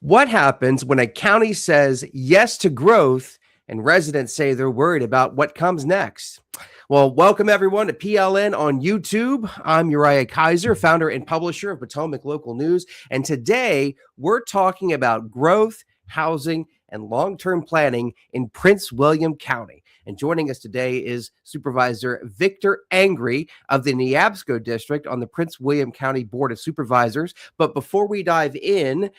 What happens when a county says yes to growth and residents say they're worried about what comes next? Well, welcome everyone to PLN on YouTube. I'm Uriah Kaiser, founder and publisher of Potomac Local News. And today we're talking about growth, housing, and long-term planning in Prince William County. And joining us today is Supervisor Victor Angry of the Neabsco District on the Prince William County Board of Supervisors. But before we dive in,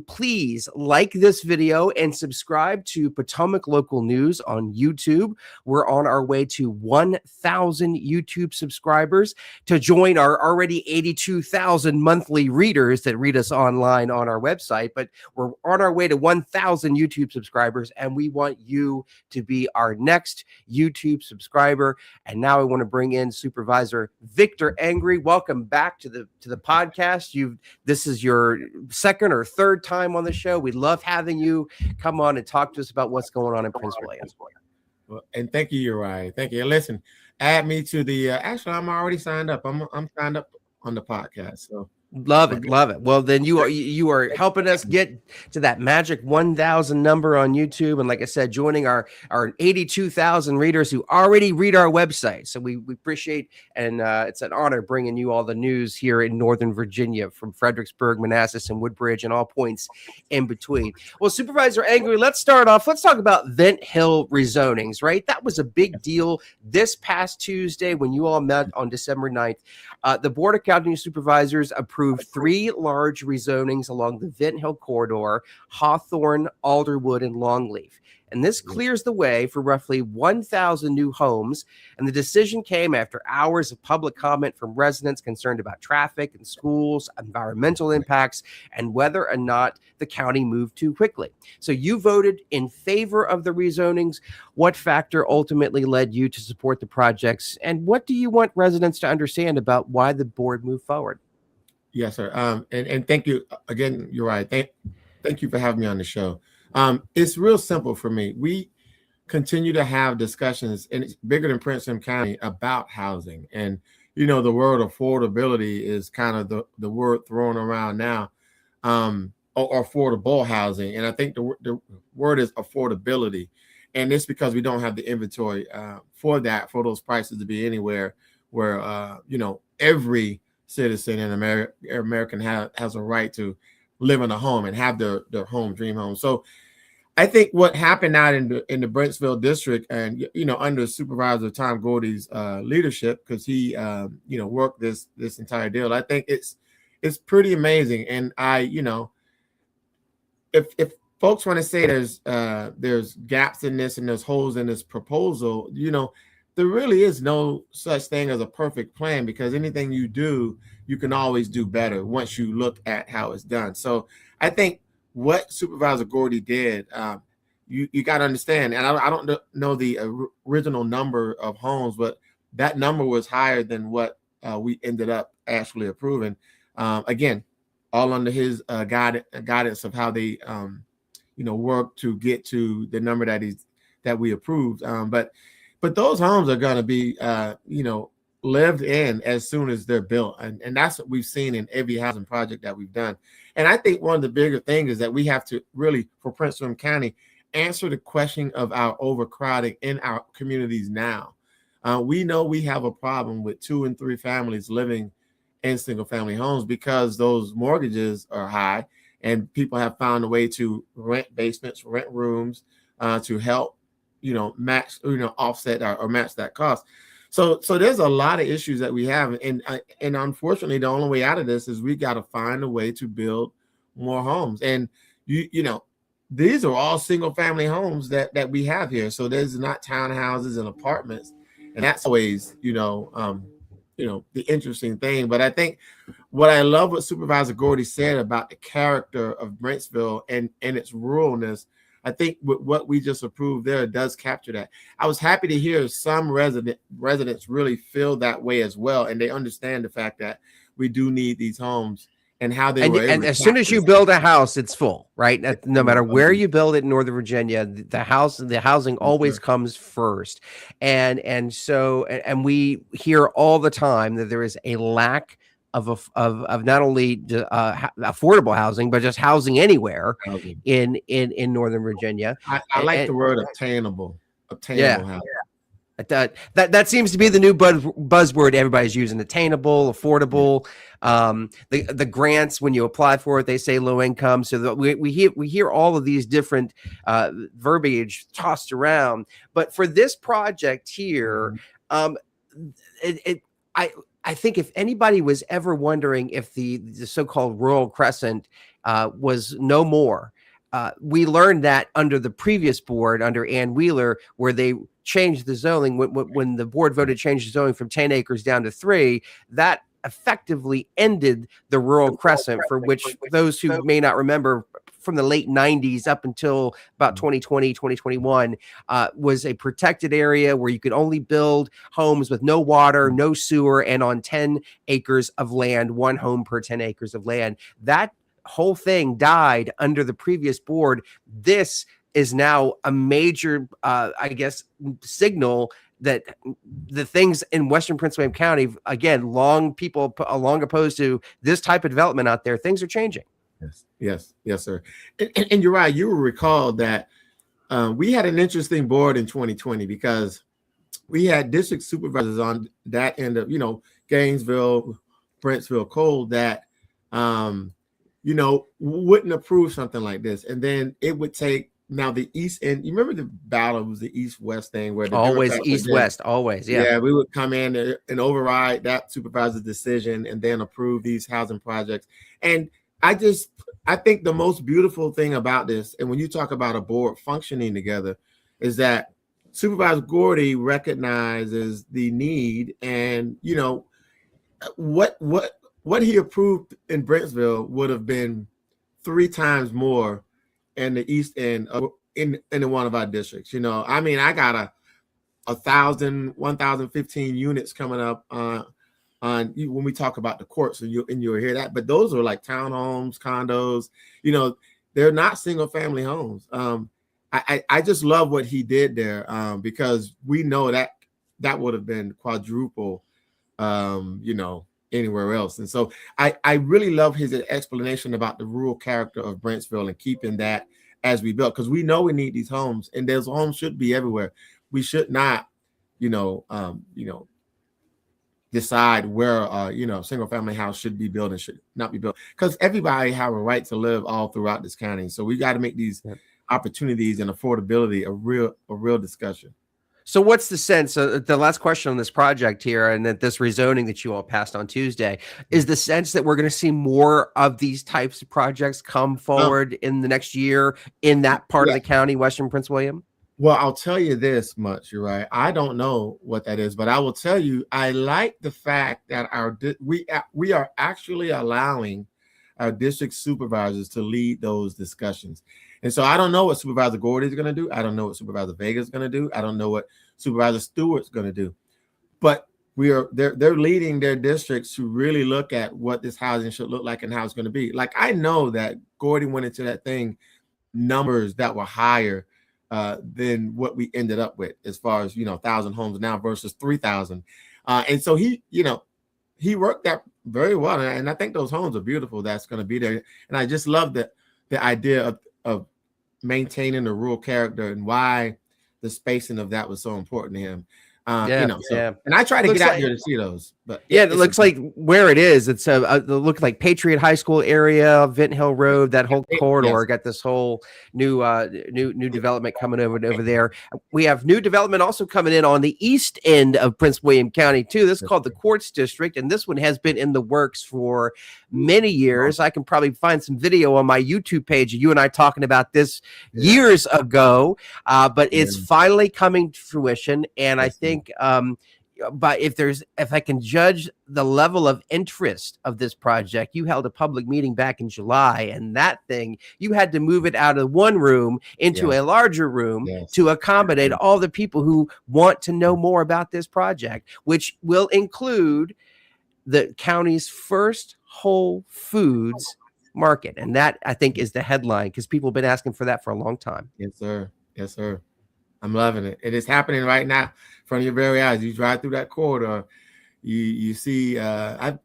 please like this video and subscribe to Potomac Local News on YouTube. We're on our way to 1,000 YouTube subscribers to join our already 82,000 monthly readers that read us online on our website. But we're on our way to 1,000 YouTube subscribers, and we want you to be our next YouTube subscriber. And now I want to bring in Supervisor Victor Angry. Welcome back to the podcast. This is your second or third time on the show. We love having you come on and talk to us about what's going on in Prince William. Well, and thank you, Uriah. Thank you. And listen, add me to the. Actually, I'm already signed up. I'm signed up on the podcast. So. Love it. Well, then you are helping us get to that magic 1,000 number on YouTube, and like I said, joining our 82,000 readers who already read our website. So we appreciate, and it's an honor bringing you all the news here in Northern Virginia, from Fredericksburg, Manassas, and Woodbridge, and all points in between. Well, Supervisor Angry, let's start off. Let's talk about Vint Hill rezonings. Right, that was a big deal this past Tuesday when you all met on December 9th. The Board of County Supervisors approved 3 large rezonings along the Vint Hill corridor: Hawthorne, Alderwood, and Longleaf. And this clears the way for roughly 1,000 new homes. And the decision came after hours of public comment from residents concerned about traffic and schools, environmental impacts, and whether or not the county moved too quickly. So you voted in favor of the rezonings. What factor ultimately led you to support the projects? And what do you want residents to understand about why the board moved forward? Yes, sir. And thank you again. You're right. Thank you for having me on the show. It's real simple for me. We continue to have discussions, and it's bigger than Prince William County, about housing. And, you know, the word affordability is kind of the word thrown around now, or affordable housing. And I think the word is affordability. And it's because we don't have the inventory for those prices to be anywhere where, every citizen in American has a right to live in a home and have their home, dream home. So I think what happened out in the Brentsville district, and under Supervisor Tom Gordy's leadership, because he worked this entire deal, I think it's pretty amazing. And if folks want to say there's gaps in this and there's holes in this proposal, there really is no such thing as a perfect plan, because anything you do, you can always do better once you look at how it's done. So I think what Supervisor Gordy did, you got to understand, and I don't know the original number of homes, but that number was higher than what we ended up actually approving. Again, all under his guidance of how they, work to get to the number that we approved. But those homes are going to be, lived in as soon as they're built. And that's what we've seen in every housing project that we've done. And I think one of the bigger things is that we have to really, for Prince William County, answer the question of our overcrowding in our communities now. We know we have a problem with 2 and 3 families living in single family homes because those mortgages are high, and people have found a way to rent basements, rent rooms to help match, offset or match that cost. So there's a lot of issues that we have, and unfortunately, the only way out of this is we got to find a way to build more homes. And these are all single family homes that we have here. So there's not townhouses and apartments, and that's always the interesting thing. But I think what I love what Supervisor Gordy said about the character of Brentsville and its ruralness, I think what we just approved there does capture that. I was happy to hear some residents really feel that way as well, and they understand the fact that we do need these homes and how they were. And as soon as you build a house, it's full, right? No matter where you build it in Northern Virginia, the housing always comes first. And we hear all the time that there is a lack of not only affordable housing, but just housing anywhere in Northern Virginia. I like the word obtainable Yeah. housing. That seems to be the new buzzword everybody's using: attainable, affordable. The grants, when you apply for it, they say low income. So we hear all of these different verbiage tossed around. But for this project here, I think if anybody was ever wondering if the so-called Rural Crescent was no more, we learned that under the previous board, under Ann Wheeler, where they changed the zoning, when the board voted to change the zoning from 10 acres down to 3, that effectively ended the Rural Crescent, for which those who may not remember, from the late 90s up until about 2020, 2021, was a protected area where you could only build homes with no water, no sewer, and on 10 acres of land, 1 home per 10 acres of land. That whole thing died under the previous board. This is now a major, I guess, signal that the things in Western Prince William County, again, long opposed to this type of development out there, things are changing. Yes, sir. And you're right. You will recall that we had an interesting board in 2020 because we had district supervisors on that end of, Gainesville, Brentsville, Cole, that, wouldn't approve something like this. And then it would take now the East End. You remember the battle? It was the East-West thing where always East-West, always. Yeah. Yeah. We would come in and override that supervisor's decision and then approve these housing projects. And I think the most beautiful thing about this, and when you talk about a board functioning together, is that Supervisor Gordy recognizes the need, and what he approved in Brentsville would have been 3 times more in the East End in one of our districts. I got 1,015 units coming up on when we talk about the courts, and you'll hear that, but those are like townhomes, condos. They're not single family homes. I just love what he did there, because we know that would have been quadruple, anywhere else. And so I really love his explanation about the rural character of Brentsville and keeping that as we build, because we know we need these homes, and those homes should be everywhere. We should not, decide where single family house should be built and should not be built, because everybody have a right to live all throughout this county. So we got to make these opportunities and affordability a real discussion. So what's the sense, the last question on this project here, and that this rezoning that you all passed on Tuesday, is the sense that we're going to see more of these types of projects come forward in the next year in that part of the county, Western Prince William? Well, I'll tell you this much, you're right. I don't know what that is, but I will tell you, I like the fact that we are actually allowing our district supervisors to lead those discussions. And so I don't know what Supervisor Gordy is going to do. I don't know what Supervisor Vega is going to do. I don't know what Supervisor Stewart's going to do. But they're leading their districts to really look at what this housing should look like and how it's going to be. Like, I know that Gordy went into that thing numbers that were higher than what we ended up with, as far as 1,000 homes now versus 3,000, and so he worked that very well, and I think those homes are beautiful. That's going to be there, and I just love the idea of maintaining the rural character and why the spacing of that was so important to him. And I try to get out here to see those, but it looks like where it is, it's it looks like Patriot High School area, Vint Hill Road, that whole corridor got this whole new development coming over there. We have new development also coming in on the east end of Prince William County too. This is called the Quartz District, and this one has been in the works for many years. I can probably find some video on my YouTube page of you and I talking about this years ago, but it's finally coming to fruition, and I think but if I can judge the level of interest of this project, you held a public meeting back in July, and that thing, you had to move it out of one room into a larger room to accommodate all the people who want to know more about this project, which will include the county's first Whole Foods market. And that, I think, is the headline, because people have been asking for that for a long time. Yes, sir. I'm loving it. It is happening right now in front of your very eyes. You drive through that corridor, You see, I'm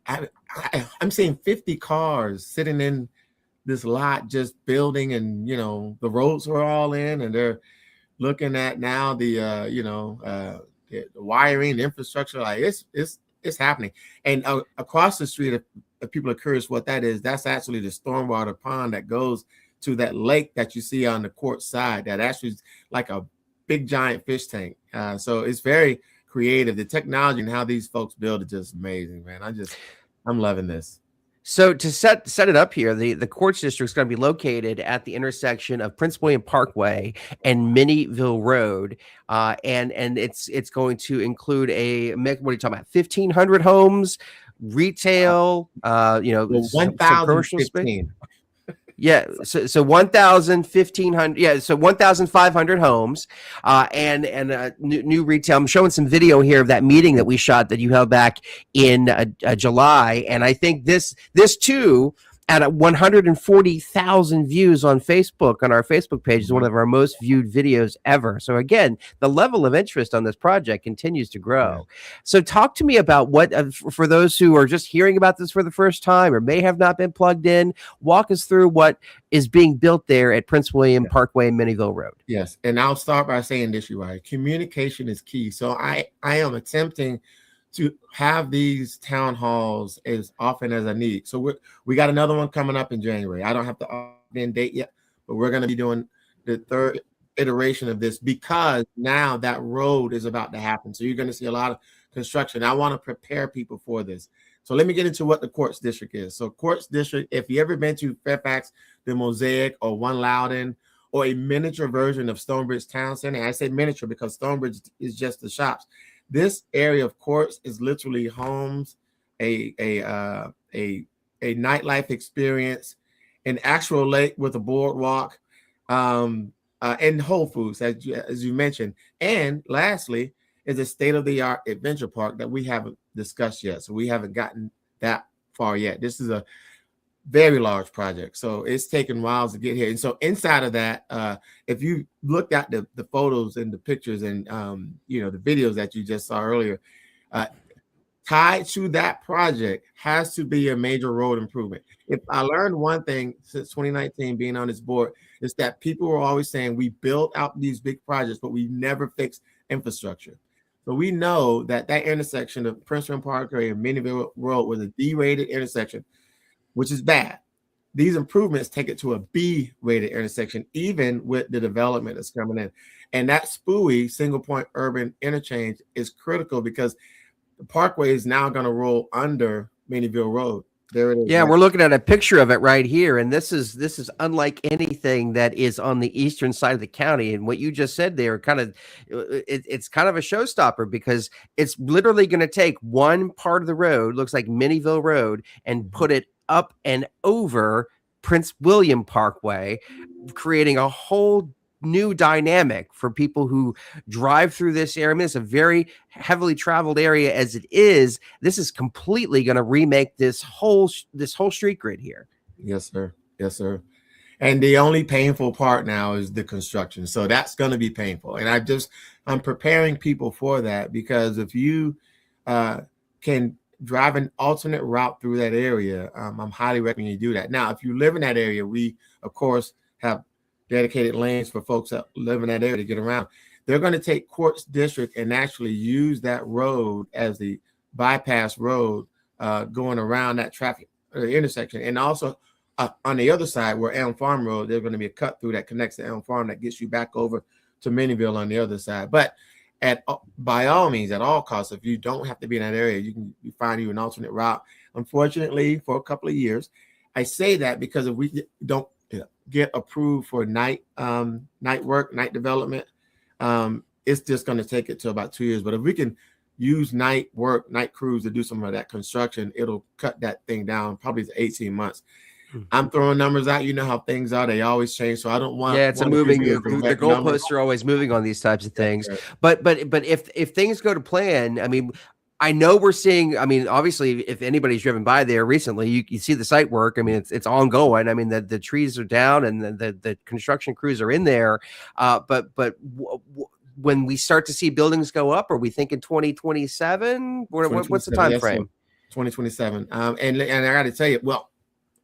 seeing 50 cars sitting in this lot just building, and the roads are all in, and they're looking at now the wiring, the infrastructure. Like it's happening. And across the street, if people are curious what that is, that's actually the stormwater pond that goes to that lake that you see on the Quartz side. That actually is like a big giant fish tank. So it's very creative. The technology and how these folks build is just amazing, man. I'm loving this. So to set it up here, the Quartz District is going to be located at the intersection of Prince William Parkway and Minnieville Road, and it's going to include what are you talking about? 1,500 homes, retail, some commercial space. Yeah, so 1,000, 1,500, yeah, so 1,500 homes, and new retail. I'm showing some video here of that meeting that we shot that you held back in July, and I think this too, at 140,000 views on Facebook, on our Facebook page, is one of our most viewed videos ever. So again, the level of interest on this project continues to grow. Yeah. So talk to me about what, for those who are just hearing about this for the first time or may have not been plugged in, walk us through what is being built there at Prince William Parkway and Minnieville Road. Yes, and I'll start by saying this, Uriah. Communication is key. So I am attempting to have these town halls as often as I need. So we got another one coming up in January. I don't have the opt-in date yet, but we're going to be doing the third iteration of this because now that road is about to happen. So you're going to see a lot of construction. I want to prepare people for this. So let me get into what the Quartz District is. So Quartz District, if you ever been to Fairfax, the Mosaic, or One Loudoun, or a miniature version of Stonebridge Town Center, I say miniature because Stonebridge is just the shops. This area of Quartz is literally homes, a nightlife experience, an actual lake with a boardwalk, and Whole Foods, as you mentioned. And lastly, is a state-of-the-art adventure park that we haven't discussed yet. So we haven't gotten that far yet. This is a very large project, so it's taken whiles to get here. And so inside of that, if you looked at the photos and the pictures and the videos that you just saw earlier, tied to that project has to be a major road improvement. If I learned one thing since 2019 being on this board, is that people were always saying we built out these big projects, but we never fixed infrastructure. So we know that intersection of Prince William Parkway and Minnieville Road was a D-rated intersection, which is bad. These improvements take it to a B-rated intersection, even with the development that's coming in. And that SPUI, single point urban interchange, is critical because the parkway is now going to roll under Minnieville Road. There it is. Yeah, we're looking at a picture of it right here, and this is unlike anything that is on the eastern side of the county. And what you just said there, it's kind of a showstopper because it's literally going to take one part of the road, looks like Minnieville Road, and put it up and over Prince William Parkway, creating a whole new dynamic for people who drive through this area. I mean, it's a very heavily traveled area as it is. This is completely going to remake this whole street grid here. Yes, sir. Yes, sir. And the only painful part now is the construction. So that's going to be painful. And I'm preparing people for that because if you can drive an alternate route through that area, I'm highly recommending you do that. Now, if you live in that area, we, of course, have dedicated lanes for folks that live in that area to get around. They're going to take Quartz District and actually use that road as the bypass road going around that traffic intersection. And also on the other side where Elm Farm Road, there's going to be a cut through that connects to Elm Farm that gets you back over to Minnieville on the other side. But by all means, at all costs, if you don't have to be in that area, you can find you an alternate route. Unfortunately, for a couple of years, I say that because if we don't get approved for night work, night development, it's just going to take it to about 2 years. But if we can use night work, night crews to do some of that construction, it'll cut that thing down probably to 18 months. I'm throwing numbers out. You know how things are. They always change. So I don't want. Yeah, it's a moving. The goalposts are always moving on these types of things. Right. But if things go to plan, I mean, I know we're seeing, I mean, obviously, if anybody's driven by there recently, you see the site work. I mean, it's ongoing. I mean, the trees are down and the construction crews are in there. But when we start to see buildings go up? Are we thinking 2027? What's the time frame? 2027. And I got to tell you, well,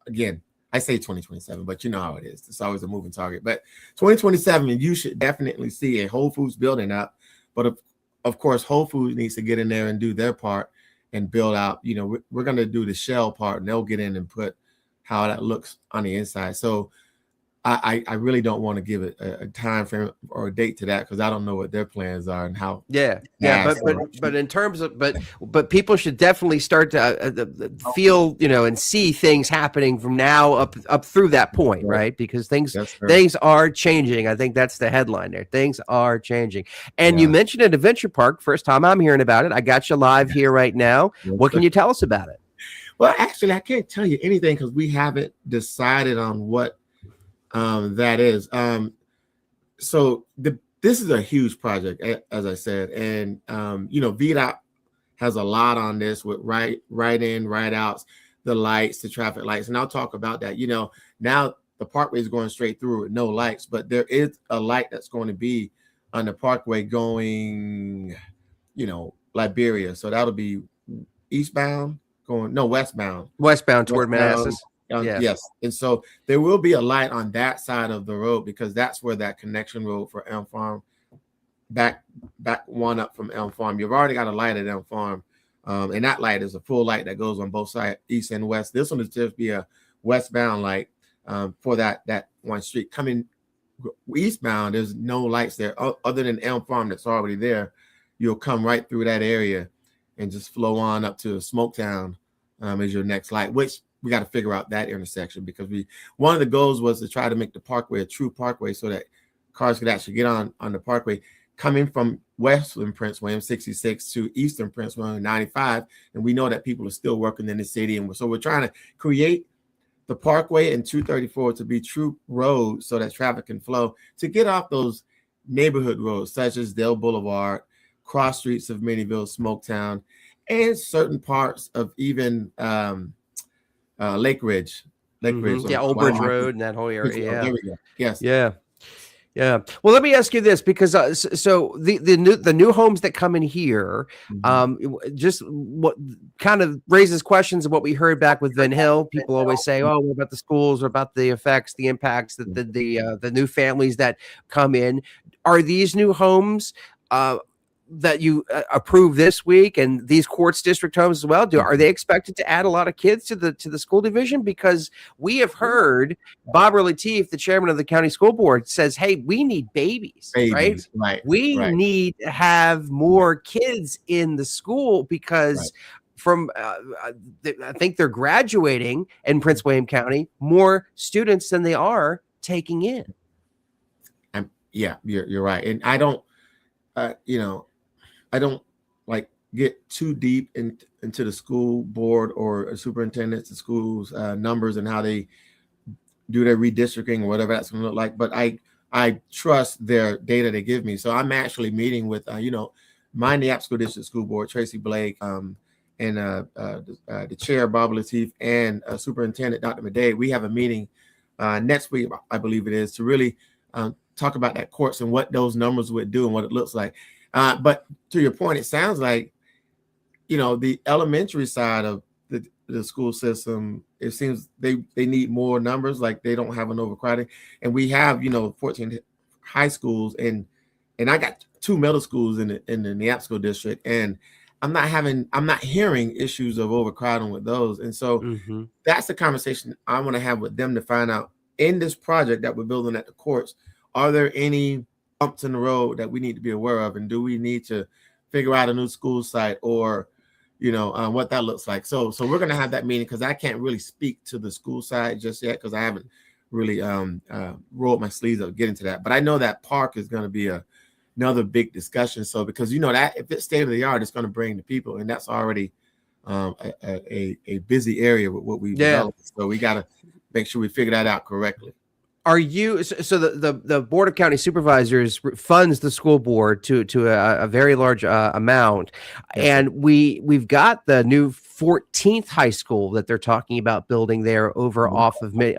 again, I say 2027, but you know how it is. It's always a moving target. But 2027, you should definitely see a Whole Foods building up. But of course, Whole Foods needs to get in there and do their part and build out. You know, we're going to do the shell part, and they'll get in and put how that looks on the inside. So I really don't want to give it a time frame or a date to that, because I don't know what their plans are and how. But in terms of but people should definitely start to feel, you know, and see things happening from now up through that point, right? Because things are changing. I think that's the headline there. Things are changing. And you mentioned an adventure park. First time I'm hearing about it. I got you live here right now. What can you tell us about it? Well, actually, I can't tell you anything because we haven't decided on what that is. So this is a huge project, as I said, and you know, VDOT has a lot on this with right in, right outs, the lights, the traffic lights, and I'll talk about that. You know, now the parkway is going straight through with no lights, but there is a light that's going to be on the parkway going, you know, Liberia. So that'll be westbound toward Manassas. Yes. And so there will be a light on that side of the road, because that's where that connection road for Elm Farm, back one up from Elm Farm. You've already got a light at Elm Farm. And that light is a full light that goes on both sides, east and west. This one is just be a westbound light for that one street. Coming eastbound, there's no lights there other than Elm Farm that's already there. You'll come right through that area and just flow on up to Smoketown as your next light, which we got to figure out that intersection, because one of the goals was to try to make the parkway a true parkway so that cars could actually get on the parkway coming from Western Prince William 66 to Eastern Prince William 95. And we know that people are still working in the city. And so we're trying to create the parkway and 234 to be true roads so that traffic can flow, to get off those neighborhood roads such as Dale Boulevard, cross streets of Minnieville, Smoketown, and certain parts of even Lake Ridge. Old Bridge Road and that whole area. There we go. Yes. Yeah. Well, let me ask you this, because so the new homes that come in here, just what kind of raises questions of what we heard back with Vint Hill. People always say, "Oh, what about the schools? What about the effects, the impacts that the new families that come in? Are these new homes that you approve this week, and these Quartz District homes as well, are they expected to add a lot of kids to the school division? Because we have heard Bob Lateef, the chairman of the county school board, says, hey, we need babies. Right? We need to have more kids in the school, because from I think they're graduating in Prince William County more students than they are taking in. You're right. And I don't I don't like get too deep into the school board or superintendents and schools numbers and how they do their redistricting or whatever that's going to look like. But I trust their data they give me. So I'm actually meeting with my Neabsco District School Board, Tracy Blake, and the chair, Bob Lateef, and Superintendent Dr. Madej. We have a meeting next week, I believe it is, to really talk about that Quartz and what those numbers would do and what it looks like. But to your point, it sounds like, the elementary side of the school system, it seems they need more numbers, like they don't have an overcrowding. And we have, 14 high schools and I got 2 middle schools in the Neabsco district, and I'm not hearing issues of overcrowding with those. And so that's the conversation I want to have with them, to find out, in this project that we're building at the Quartz, are there any bumps in the road that we need to be aware of, and do we need to figure out a new school site, or what that looks like? So we're going to have that meeting, because I can't really speak to the school side just yet, because I haven't really rolled my sleeves up getting to that. But I know that park is going to be another big discussion. So because that if it's state of the art, it's going to bring the people, and that's already a busy area with what we've developed. So we got to make sure we figure that out correctly. Are you so the Board of County Supervisors funds the school board to a very large amount, and we've got the new 14th high school that they're talking about building there over off of Mint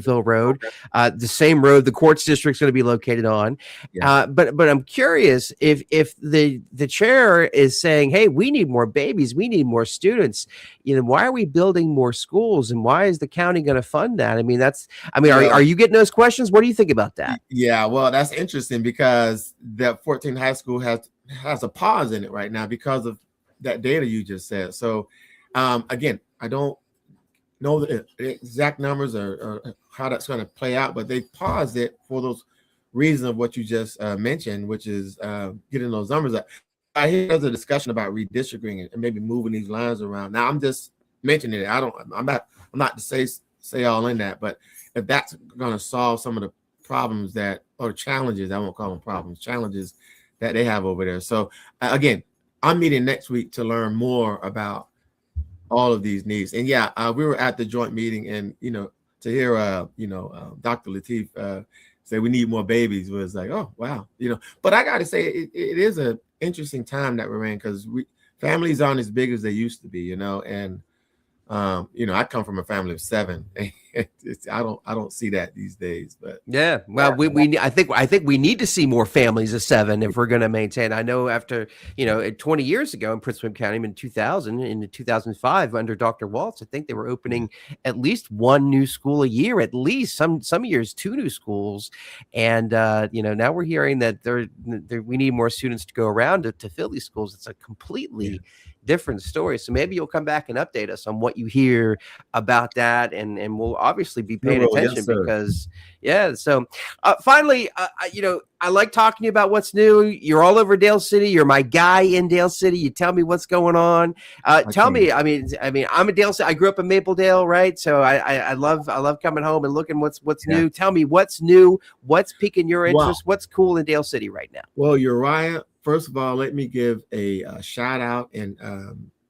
Road, the same road the Quartz District is going to be located on. Yeah. But I'm curious if the chair is saying, hey, we need more babies, we need more students. Why are we building more schools, and why is the county going to fund that? Are you getting those questions? What do you think about that? Yeah, well, that's interesting because that 14th high school has a pause in it right now because of that data you just said. So again, I don't know the exact numbers or how that's going to play out, but they paused it for those reasons of what you just mentioned, which is getting those numbers up. I hear there's a discussion about redistricting and maybe moving these lines around. Now I'm just mentioning it. I'm not to say all in that, but if that's going to solve some of the problems or challenges, I won't call them problems, challenges that they have over there. So again, I'm meeting next week to learn more about all of these needs. And yeah, we were at the joint meeting, and to hear Dr. Lateef say we need more babies was like, oh wow, But I got to say, it is an interesting time that we're in because families aren't as big as they used to be, and I come from a family of 7. I don't see that these days, but yeah, well, I think we need to see more families of 7 if we're going to maintain. I know after 20 years ago in Prince William County in 2005 under Dr. Waltz, I think they were opening at least 1 new school a year, at least some years 2 new schools, and now we're hearing that we need more students to go around to fill these schools. It's a completely different story. So maybe you'll come back and update us on what you hear about that, and we'll obviously be paying attention because so finally, I like talking to you about what's new. You're all over Dale City. You're my guy in Dale City. You tell me what's going on. Tell me. I mean, I'm a Dale City. I grew up in Mapledale, right? So I love coming home and looking what's new. Tell me what's new. What's piquing your interest? What's cool in Dale City right now? Well, Uriah, first of all, let me give a shout out and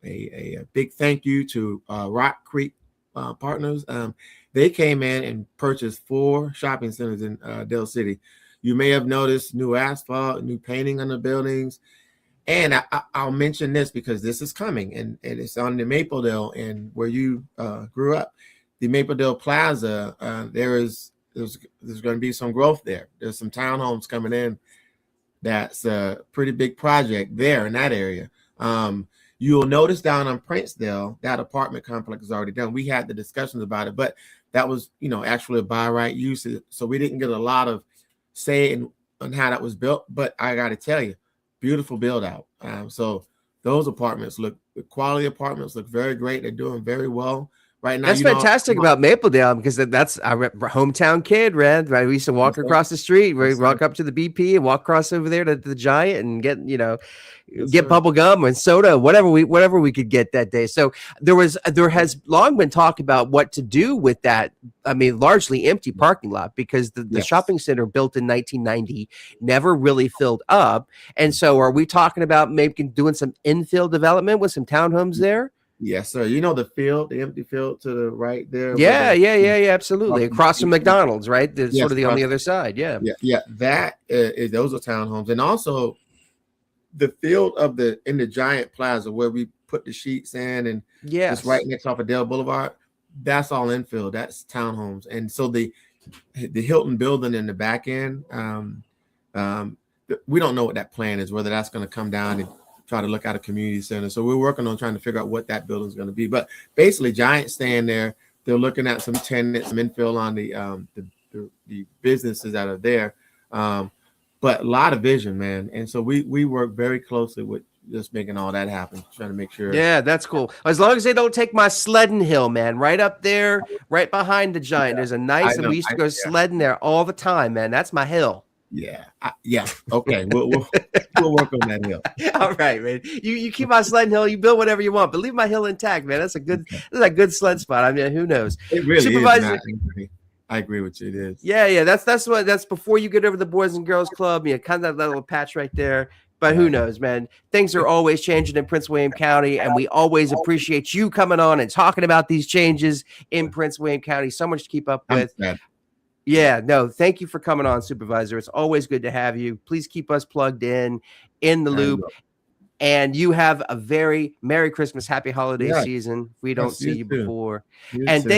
a big thank you to Rock Creek Partners. They came in and purchased 4 shopping centers in Dale City. You may have noticed new asphalt, new painting on the buildings. And I'll mention this because this is coming, and it's on the Mapledale and where you grew up. The Mapledale Plaza, there's going to be some growth there. There's some townhomes coming in. That's a pretty big project there in that area. You'll notice down on Princedale, that apartment complex is already done. We had the discussions about it, but that was, actually a by right use. So we didn't get a lot of say on how that was built. But I got to tell you, beautiful build out. So those the quality apartments look very great. They're doing very well. Right now, that's fantastic about Mapledale because that's our hometown kid, Red. Right, we used to walk across the street, walk up to the BP and walk across over there to the Giant and get bubble gum and soda, whatever we could get that day. So there has long been talk about what to do with that. I mean, largely empty parking lot because the shopping center built in 1990 never really filled up. And so, are we talking about maybe doing some infill development with some townhomes there? Yes, sir. The empty field to the right there. Yeah, absolutely. Across from McDonald's, right? Sort of on the other side. Yeah. That those are townhomes, and also the field in the Giant Plaza where we put the sheets in, and it's right next off of Dale Boulevard. That's all infill. That's townhomes, and so the Hilton building in the back end. We don't know what that plan is. Whether that's going to come down and try to look at a community center. So we're working on trying to figure out what that building is going to be. But basically, Giant staying there. They're looking at some tenants, some infill on the businesses that are there. But a lot of vision, man. And so we work very closely with just making all that happen, trying to make sure. Yeah, that's cool. As long as they don't take my sledding hill, man, right up there, right behind the Giant. There's a nice, and we used to go sledding there all the time, man. That's my hill. Yeah. Okay. We'll work on that hill. All right, man. You keep my sledding hill. You build whatever you want, but leave my hill intact, man. That's a good sled spot. I mean, who knows? It really Supervisor, is. I agree with you. It is. Yeah. That's before you get over the Boys and Girls Club. Kind of that little patch right there. But who knows, man? Things are always changing in Prince William County, and we always appreciate you coming on and talking about these changes in Prince William County. So much to keep up with. Yeah, no, thank you for coming on, Supervisor. It's always good to have you. Please keep us plugged in the loop. And you have a very Merry Christmas, Happy Holiday Yes. season. If we don't Yes, see you you too. before. You And too.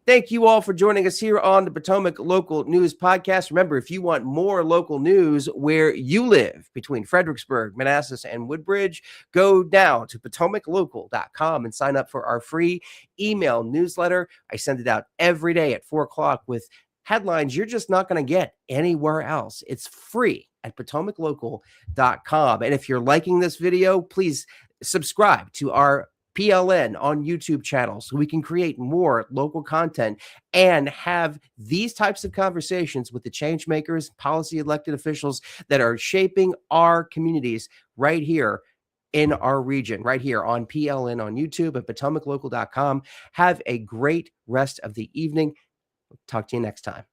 thank you all for joining us here on the Potomac Local News Podcast. Remember, if you want more local news where you live between Fredericksburg, Manassas, and Woodbridge, go down to potomaclocal.com and sign up for our free email newsletter. I send it out every day at 4 o'clock with headlines you're just not going to get anywhere else. It's free at potomaclocal.com. And if you're liking this video, please subscribe to our PLN on YouTube channel so we can create more local content and have these types of conversations with the change makers, policy elected officials that are shaping our communities right here in our region, right here on PLN on YouTube at potomaclocal.com. Have a great rest of the evening. Talk to you next time.